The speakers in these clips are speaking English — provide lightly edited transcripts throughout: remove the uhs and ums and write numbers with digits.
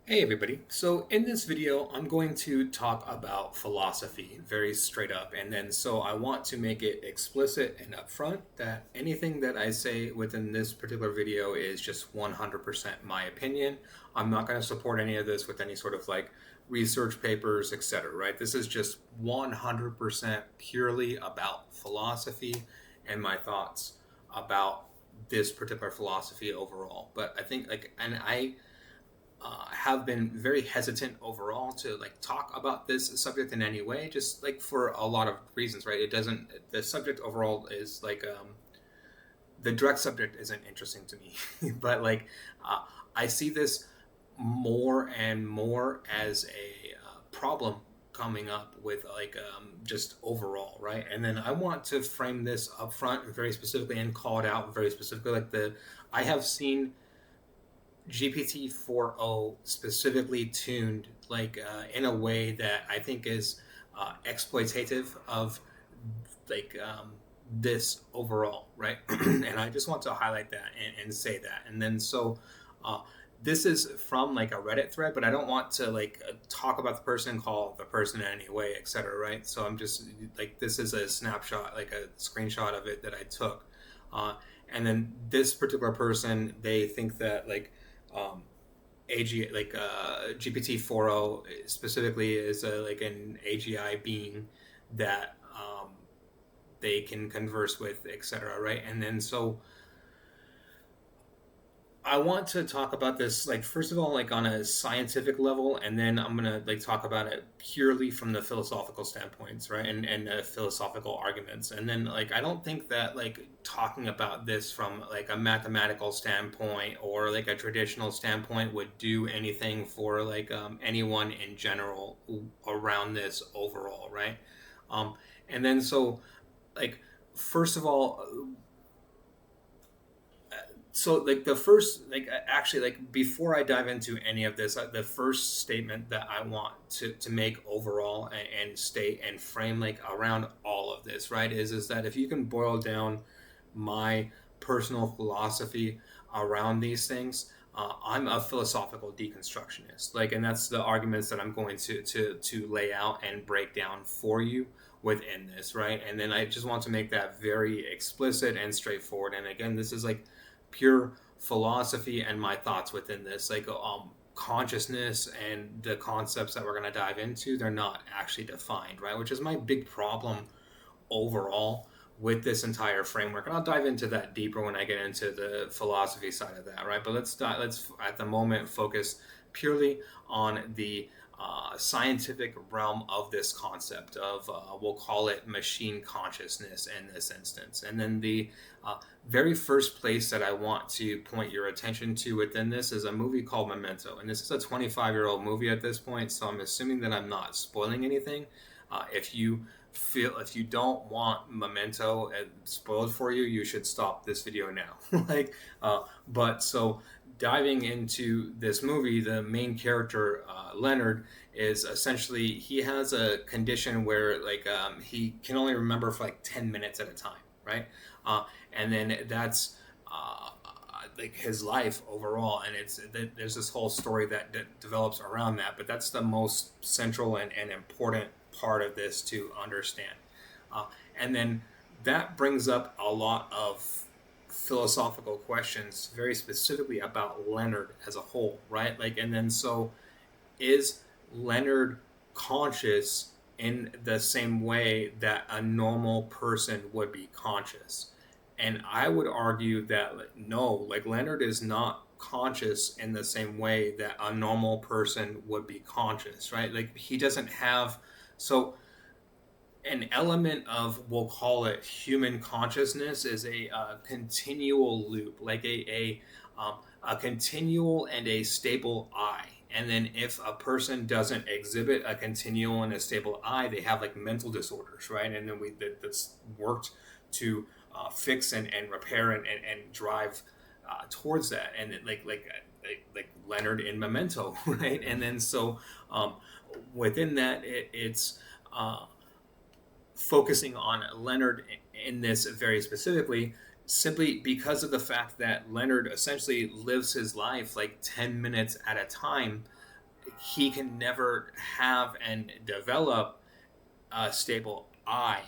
Hey everybody. So in this video, I'm going to talk about philosophy very straight up. And I want to make it explicit and upfront that anything that I say within this particular video is just 100% my opinion. I'm not going to support any of this with any sort of like research papers, etc., right? This is just 100% purely about philosophy and my thoughts about this particular philosophy overall. But I think have been very hesitant overall to like talk about this subject in any way, just like for a lot of reasons, right? It doesn't. The subject overall is the direct subject isn't interesting to me, but uh, I see this more and more as a problem coming up with just overall, right? And then I want to frame this up front very specifically and call it out very specifically. I have seen GPT-4o specifically tuned in a way that I think is exploitative of like this overall, right? And I just want to highlight that and say that. Uh, this is from like a Reddit thread, but I don't want to talk about the person, call the person in any way, etc. Right? So I'm just like this is a snapshot, like a screenshot of it that I took, uh, and then this particular person, they think that um, GPT-4o specifically is an AGI being that they can converse with, etc. Right? And then so I want to talk about this first of all on a scientific level, and then I'm gonna talk about it purely from the philosophical standpoints, right? And philosophical arguments, and then I don't think that talking about this from a mathematical standpoint or a traditional standpoint would do anything for anyone in general around this overall, right? Um, and then so like first of all, so the first actually before I dive into any of this, the first statement that I want to make overall and state and frame around all of this, right, is that if you can boil down my personal philosophy around these things, I'm a philosophical deconstructionist, and that's the arguments that I'm going to lay out and break down for you within this, right? And then I just want to make that very explicit and straightforward. And again, this is pure philosophy and my thoughts within this, consciousness and the concepts that we're going to dive into, they're not actually defined, right? Which is my big problem overall with this entire framework, and I'll dive into that deeper when I get into the philosophy side of that, right? But let's at the moment focus purely on the scientific realm of this concept of we'll call it machine consciousness in this instance. And then the very first place that I want to point your attention to within this is a movie called Memento, and this is a 25-year-old movie at this point, so I'm assuming that I'm not spoiling anything. If you don't want Memento spoiled for you, you should stop this video now. But so diving into this movie, the main character Leonard is essentially, he has a condition where he can only remember for 10 minutes at a time, right? And then that's his life overall, and there's this whole story that develops around that, but that's the most central and important part of this to understand. uh, and then that brings up a lot of philosophical questions very specifically about Leonard as a whole, right? Is Leonard conscious in the same way that a normal person would be conscious? And I would argue that no, Leonard is not conscious in the same way that a normal person would be conscious, right? He doesn't have, so an element of, we'll call it human consciousness, is a continual loop, a continual and a stable I. And then if a person doesn't exhibit a continual and a stable I, they have mental disorders, right? And then that's worked to fix and repair and drive towards that. And like Leonard in Memento, right? And then within that, it's focusing on Leonard in this very specifically, simply because of the fact that Leonard essentially lives his life 10 minutes at a time. he can never have and develop a stable I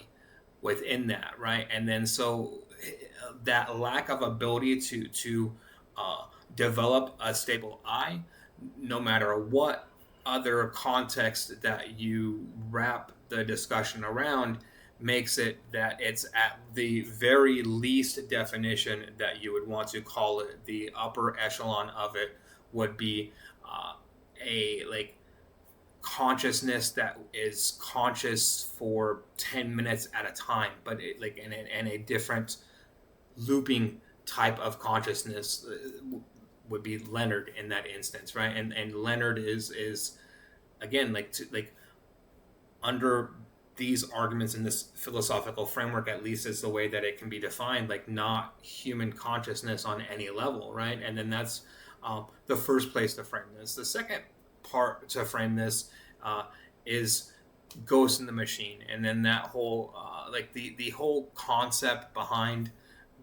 within that, right? And then so that lack of ability to uh, develop a stable I, no matter what other context that you wrap the discussion around, makes it that it's at the very least definition that you would want to call it. The upper echelon of it would be a like consciousness that is conscious for 10 minutes at a time, but like in a different looping type of consciousness would be Leonard in that instance, right? And Leonard is again like under these arguments in this philosophical framework, at least is the way that it can be defined, like not human consciousness on any level, right? And then that's the first place to frame this. The second part to frame this is Ghost in the Machine, and then that whole like the whole concept behind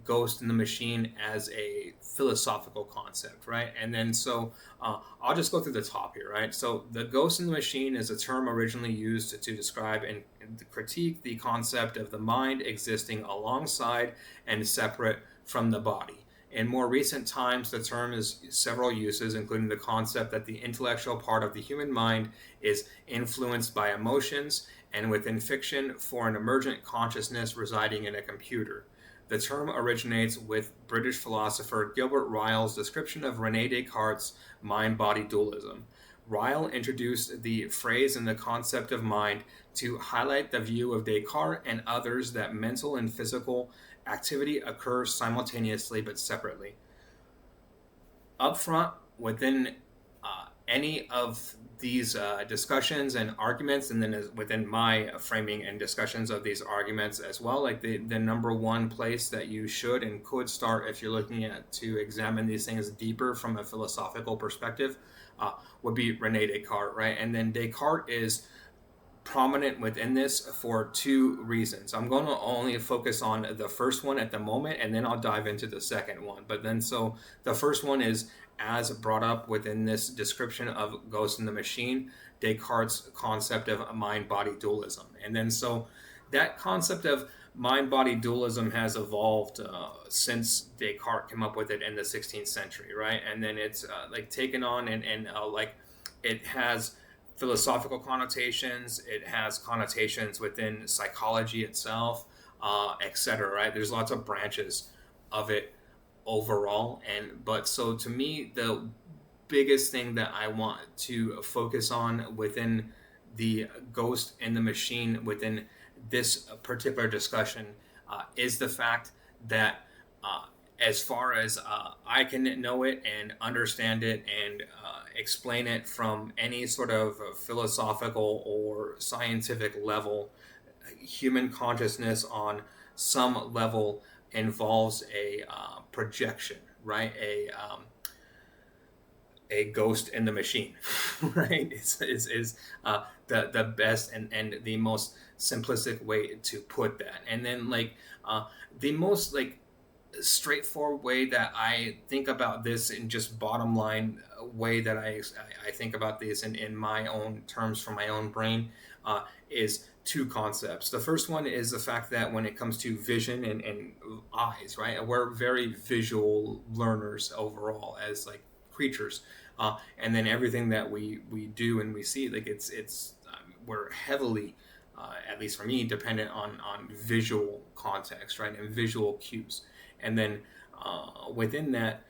Ghost in the Machine as a philosophical concept, right? And then so I'll just go through the top here, right? So the Ghost in the Machine is a term originally used to describe and critique the concept of the mind existing alongside and separate from the body. In more recent times, the term has several uses, including the concept that the intellectual part of the human mind is influenced by emotions, and within fiction, for an emergent consciousness residing in a computer. The term originates with British philosopher Gilbert Ryle's description of René Descartes' mind-body dualism. Ryle introduced the phrase and the concept of mind to highlight the view of Descartes and others that mental and physical activity occurs simultaneously but separately. Up front, within any of these discussions and arguments, and then within my framing and discussions of these arguments as well, like the number one place that you should and could start if you're looking at to examine these things deeper from a philosophical perspective would be Rene Descartes, right? And then Descartes is prominent within this for two reasons. I'm going to only focus on the first one at the moment, and then I'll dive into the second one. But then, so the first one is, as brought up within this description of Ghost in the Machine, Descartes' concept of mind-body dualism. And then, so that concept of mind-body dualism has evolved since Descartes came up with it in the 16th century, right? And then it's like taken on and like it has philosophical connotations, it has connotations within psychology itself, etc. Right? There's lots of branches of it overall, but so to me, the biggest thing that I want to focus on within the Ghost in the Machine within this particular discussion is the fact that as far as I can know it and understand it and explain it from any sort of philosophical or scientific level, human consciousness on some level involves a projection, right? A ghost in the machine, right? Is the best and the most simplistic way to put that. And then like the most like straightforward way that I think about this in just bottom line way that I think about this in my own terms from my own brain is two concepts. The first one is the fact that when it comes to vision and eyes, right, we're very visual learners overall as like creatures, and then everything that we do and we see, like it's we're heavily at least for me dependent on visual context, right, and visual cues. And then within that,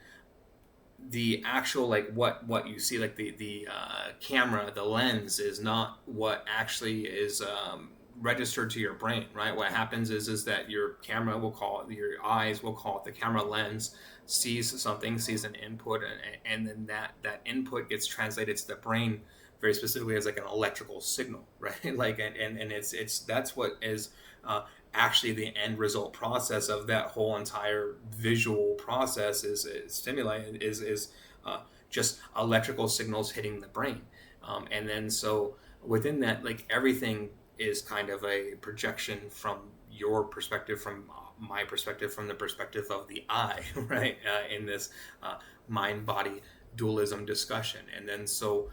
the actual like what you see, like the camera, the lens is not what actually is registered to your brain, right? What happens is that your camera will call it, your eyes will call it, the camera lens sees something, sees an input, and then that input gets translated to the brain very specifically as like an electrical signal, right? Like and it's that's what is actually the end result process of that whole entire visual process is stimuli is just electrical signals hitting the brain, and then so within that, like everything is kind of a projection from your perspective, from my perspective, from the perspective of the eye, right? In this mind body dualism discussion. And then so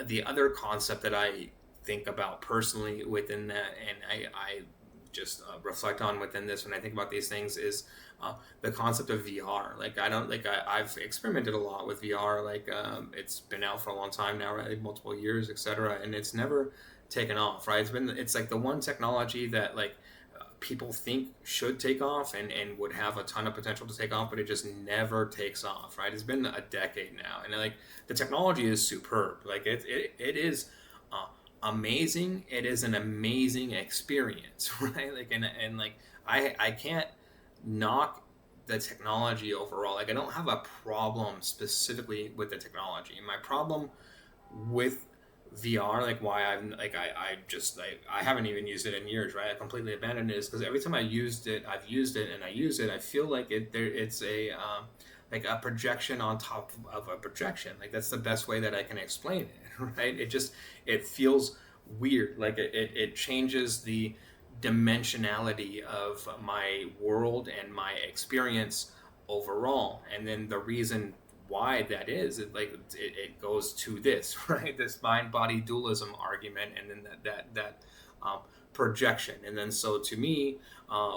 the other concept that I think about personally within that, and I just reflect on within this when I think about these things, is the concept of VR. Like I don't like I've experimented a lot with VR. Like it's been out for a long time now, right? Like multiple years, etc. And it's never taken off, right? It's like the one technology that like people think should take off and would have a ton of potential to take off, but it just never takes off, right? It's been a decade now, and like the technology is superb. Like it is amazing. It is an amazing experience, right? Like and like I can't knock the technology overall. Like I don't have a problem specifically with the technology. My problem with VR, like why I haven't even used it in years, right? I completely abandoned it is because every time I've used it, I feel like it's a like a projection on top of a projection. Like that's the best way that I can explain it, right? It feels weird. Like it changes the dimensionality of my world and my experience overall. And then the reason why that is, it goes to this, right? This mind body dualism argument, and then that projection. And then so to me,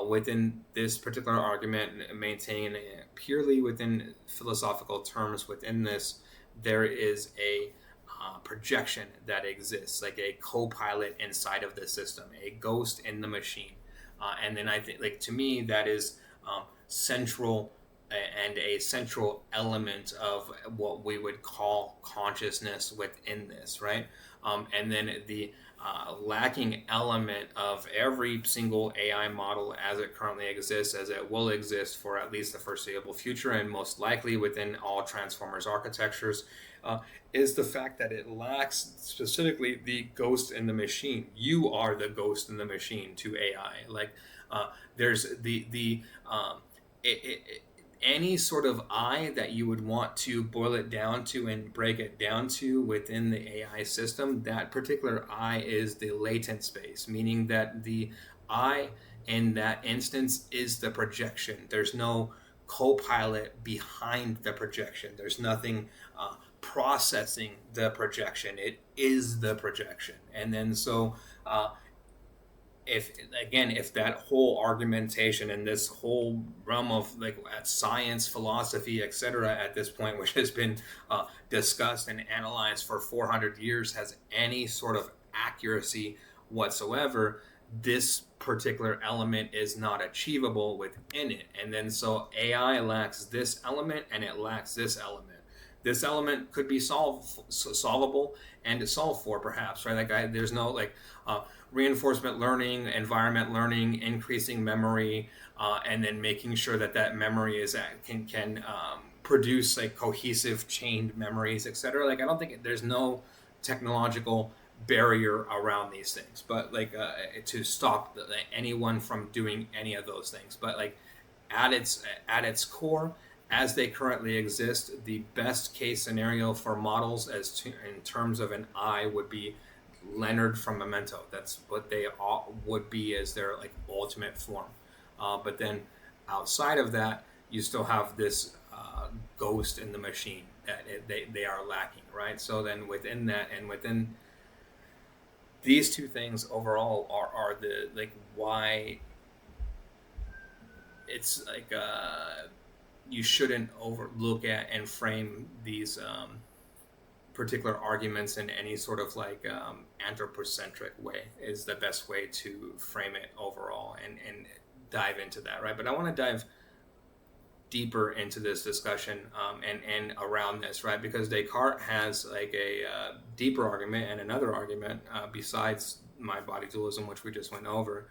within this particular argument, maintaining purely within philosophical terms, within this, there is a projection that exists, like a co-pilot inside of the system, a ghost in the machine. And then I think, like, to me, that is central and a central element of what we would call consciousness within this, right? And then the lacking element of every single AI model as it currently exists, as it will exist for at least the foreseeable future, and most likely within all Transformers architectures, is the fact that it lacks specifically the ghost in the machine. You are the ghost in the machine to AI. Like there's any sort of I that you would want to boil it down to and break it down to within the AI system, that particular I is the latent space, meaning that the I in that instance is the projection. There's no co-pilot behind the projection. There's nothing processing the projection. It is the projection. And then so if that whole argumentation and this whole realm of like science, philosophy, etc., at this point, which has been discussed and analyzed for 400 years, has any sort of accuracy whatsoever, this particular element is not achievable within it. And then so AI lacks this element and it lacks this element. This element could be solvable and solved for, perhaps, right? Like there's no like reinforcement learning, environment learning, increasing memory, and then making sure that memory is can produce like cohesive chained memories, etc. Like I don't think there's no technological barrier around these things, but like to stop anyone from doing any of those things. But like at its core, as they currently exist, the best case scenario for models in terms of an I would be Leonard from Memento. That's what they all would be as their like ultimate form. But then outside of that, you still have this ghost in the machine that they are lacking, right? So then within that and within these two things overall are the like why it's like you shouldn't overlook at and frame these particular arguments in any sort of like anthropocentric way is the best way to frame it overall and dive into that, right? But I want to dive deeper into this discussion and around this, right? Because Descartes has like a deeper argument and another argument besides mind body dualism, which we just went over.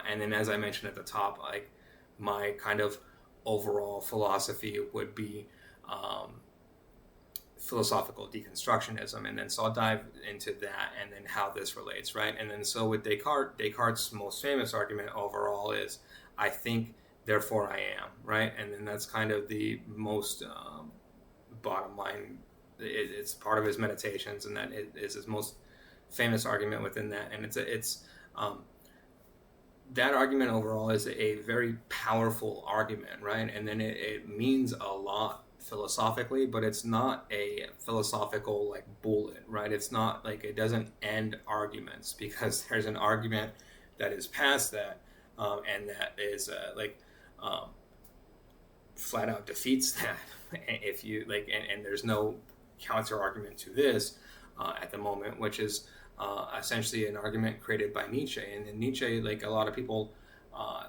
And then as I mentioned at the top, like my kind of overall philosophy would be philosophical deconstructionism, and then so I'll dive into that and then how this relates, right? And then so with Descartes' most famous argument overall is I think, therefore I am, right? And then that's kind of the most bottom line. It's part of his meditations, and that is his most famous argument within that. And it's that argument overall is a very powerful argument, right? And then it means a lot philosophically, but it's not a philosophical like bullet, right? It's not like it doesn't end arguments, because there's an argument that is past that, and that is um, flat out defeats that. If you like, and there's no counter argument to this at the moment, which is essentially an argument created by Nietzsche. And in Nietzsche, like a lot of people uh,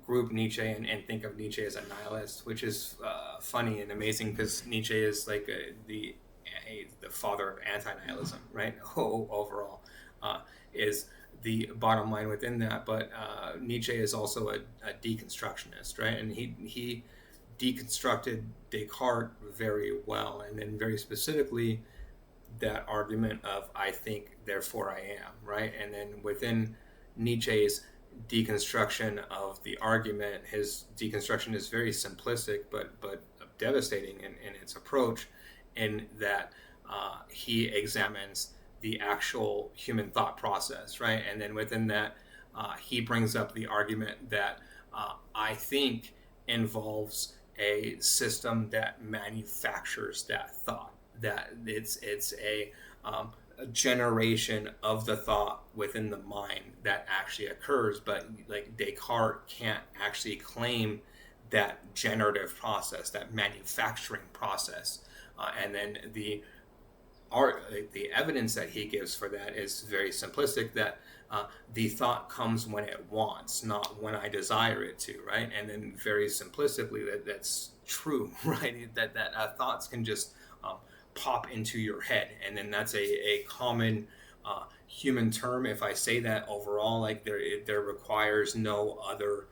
group Nietzsche and think of Nietzsche as a nihilist, which is funny and amazing, because Nietzsche is like the father of anti-nihilism, right? Overall, is the bottom line within that. But Nietzsche is also a deconstructionist, right? And he deconstructed Descartes very well, and then very specifically that argument of I think, therefore I am, right? And then within Nietzsche's deconstruction of the argument, his deconstruction is very simplistic, but devastating in its approach, in that he examines the actual human thought process, right? And then within that, he brings up the argument that I think involves a system that manufactures that thought, that it's a generation of the thought within the mind that actually occurs. But like Descartes can't actually claim that generative process, that manufacturing process, and then the evidence that he gives for that is very simplistic, that the thought comes when it wants, not when I desire it to, right? And then very simplistically, that's true, right? That thoughts can just pop into your head, and then that's a common human term. If I say that overall, like there requires no other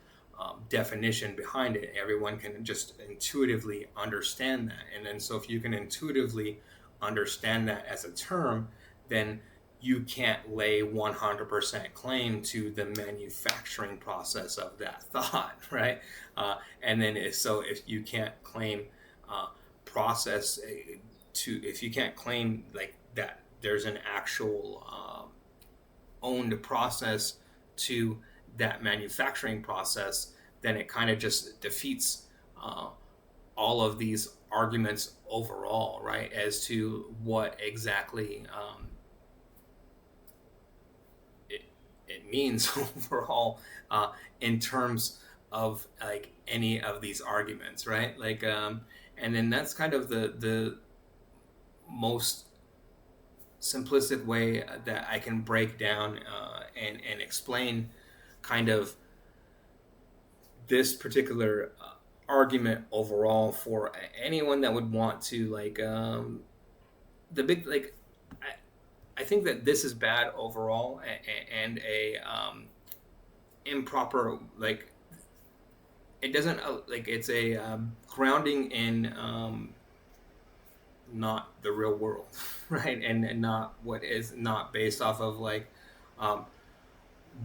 definition behind it. Everyone can just intuitively understand that, and then so if you can intuitively understand that as a term, then you can't lay 100% claim to the manufacturing process of that thought, right? And then if you can't claim process if you can't claim like that there's an actual owned process to that manufacturing process, then it kind of just defeats all of these arguments overall, right? As to what exactly it means overall in terms of like any of these arguments, right? Like, and then that's kind of the most simplistic way that I can break down and explain kind of this particular argument overall for anyone that would want to like the big like I think that this is bad overall, and a improper like it doesn't like it's a grounding in not the real world, right? And not what is not based off of like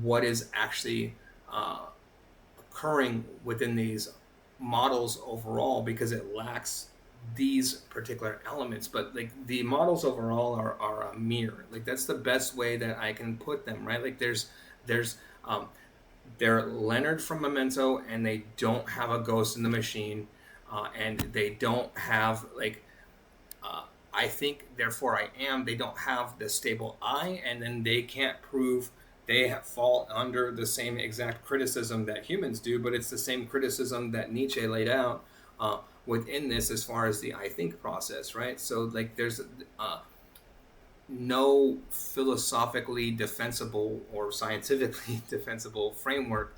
what is actually occurring within these models overall, because it lacks these particular elements. But like the models overall are a mirror. Like that's the best way that I can put them, right? Like there's they're Leonard from Memento, and they don't have a ghost in the machine, and they don't have like I think, therefore I am. They don't have the stable I, and then they can't prove they fall under the same exact criticism that humans do, but it's the same criticism that Nietzsche laid out within this as far as the I think process, right? So like there's no philosophically defensible or scientifically defensible framework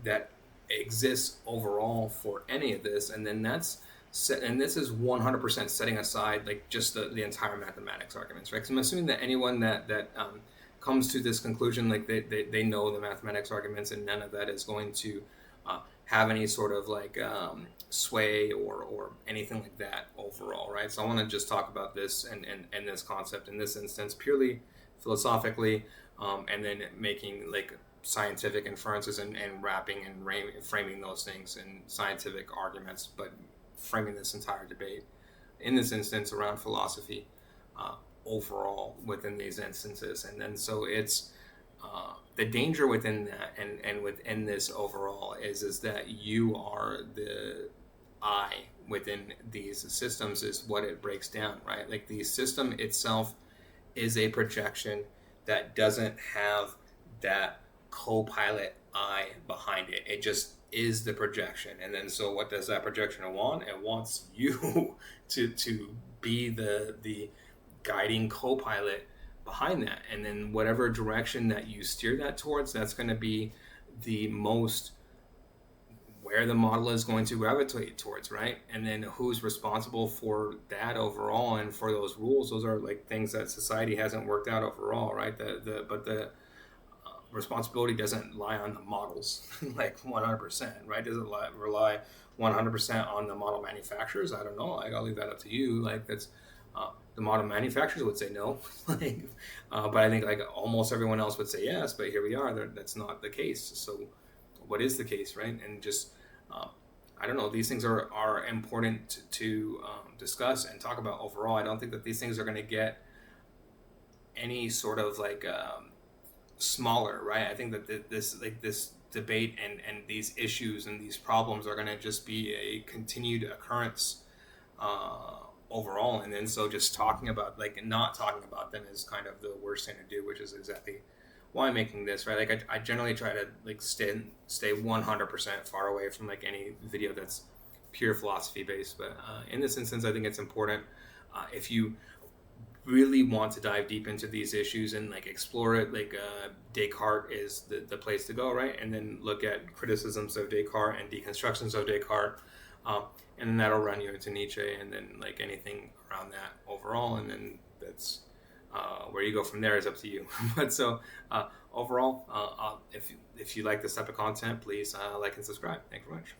that exists overall for any of this, and then and this is 100% setting aside like just the entire mathematics arguments, right? Because I'm assuming that anyone that comes to this conclusion, like they know the mathematics arguments, and none of that is going to have any sort of like sway or anything like that overall, right? So I want to just talk about this and this concept in this instance purely philosophically, and then making like scientific inferences and wrapping and framing those things in scientific arguments, but framing this entire debate in this instance around philosophy overall within these instances. And then so it's the danger within that and within this overall is that you are the I within these systems is what it breaks down, right? Like the system itself is a projection that doesn't have that co-pilot I behind it. It just is the projection. And then so what does that projection want? It wants you to be the guiding co-pilot behind that. And then whatever direction that you steer that towards, that's going to be the most where the model is going to gravitate towards, right? And then who's responsible for that overall and for those rules. Those are like things that society hasn't worked out overall, right? But the responsibility doesn't lie on the models like 100%, right? Does it rely 100% on the model manufacturers? I don't know. Like, I'll leave that up to you. Like, that's the model manufacturers would say no, like, but I think like almost everyone else would say yes. But here we are. That's not the case. So, what is the case, right? And just I don't know. These things are important to discuss and talk about overall. I don't think that these things are going to get any sort of like smaller, right? I think that this debate and these issues and these problems are going to just be a continued occurrence overall. And then so just talking about like not talking about them is kind of the worst thing to do, which is exactly why I'm making this, right? Like I generally try to like stay 100% far away from like any video that's pure philosophy based. But in this instance, I think it's important if you really want to dive deep into these issues and like explore it, like Descartes is the place to go, right? And then look at criticisms of Descartes and deconstructions of Descartes, and then that'll run you into Nietzsche and then like anything around that overall, and then that's where you go from there is up to you. But so overall, if you like this type of content, please like and subscribe. Thank you very much.